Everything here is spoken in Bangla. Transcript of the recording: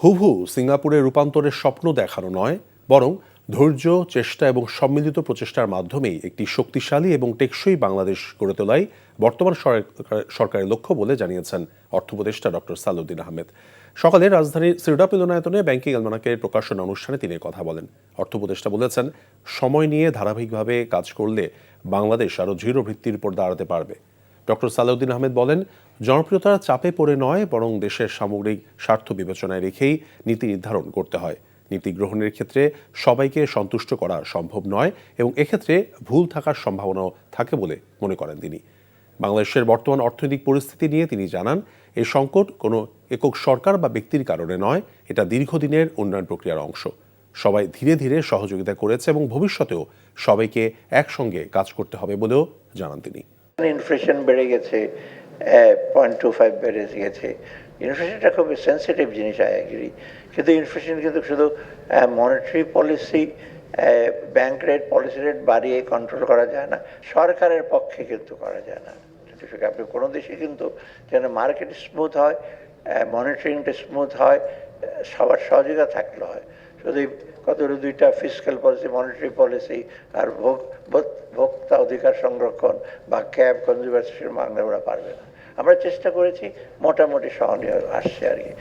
হুবহু সিঙ্গাপুরে রূপান্তরের স্বপ্ন দেখানো নয়, বরং ধৈর্য, চেষ্টা এবং সম্মিলিত প্রচেষ্টার মাধ্যমেই একটি শক্তিশালী এবং টেকসই বাংলাদেশ গড়ে তোলাই বর্তমান সরকারের লক্ষ্য বলে জানিয়েছেন অর্থ উপদেষ্টা ডক্টর সালেউদ্দিন আহমেদ। সকালে রাজধানীর সিরডা মিলনায়তনে ব্যাংকিং অ্যালমানাকের প্রকাশনা অনুষ্ঠানে তিনি কথা বলেন। অর্থ উপদেষ্টা বলেছেন, সময় নিয়ে ধারাবাহিকভাবে কাজ করলে বাংলাদেশ আরও দৃঢ় ভিত্তির উপর দাঁড়াতে পারবে। ডক্টর সালেউদ্দিন আহমেদ বলেন, জনপ্রিয়তার চাপে পড়ে নয়, বরং দেশের সামগ্রিক স্বার্থ বিবেচনায় রেখেই নীতি নির্ধারণ করতে হয়। নীতি গ্রহণের ক্ষেত্রে সবাইকে সন্তুষ্ট করা সম্ভব নয় এবং এক্ষেত্রে ভুল থাকার সম্ভাবনাও থাকে বলে মনে করেন তিনি। বাংলাদেশের বর্তমান অর্থনৈতিক পরিস্থিতি নিয়ে তিনি জানান, এই সংকট কোনো একক সরকার বা ব্যক্তির কারণে নয়, এটা দীর্ঘদিনের উন্নয়ন প্রক্রিয়ার অংশ। সবাই ধীরে ধীরে সহযোগিতা করেছে এবং ভবিষ্যতেও সবাইকে একসঙ্গে কাজ করতে হবে বলেও জানান তিনি। ইনফ্লেশন বেড়ে গেছে, 0.25 বেড়ে গেছে। ইনফ্লেশনটা খুব সেন্সিটিভ জিনিস, আই এগ্রি। কিন্তু ইনফ্লেশন কিন্তু শুধু monetary policy, bank rate, policy rate বাড়িয়ে কন্ট্রোল করা যায় না, সরকারের পক্ষে কিন্তু করা যায় না। আপনি কোনো দেশে কিন্তু যেন মার্কেট স্মুথ হয়, মনিটরিংটা স্মুথ হয়, সবার সহযোগিতা থাকলে হয়। শুধু কত দুইটা ফিসক্যাল পলিসি, মনিটারি পলিসি আর ভোক্তা অধিকার সংরক্ষণ বা ক্যাব কনজিউমার মানলে ওরা পারবে না। আমরা চেষ্টা করেছি, মোটামুটি সহনীয় আসছে আর কি।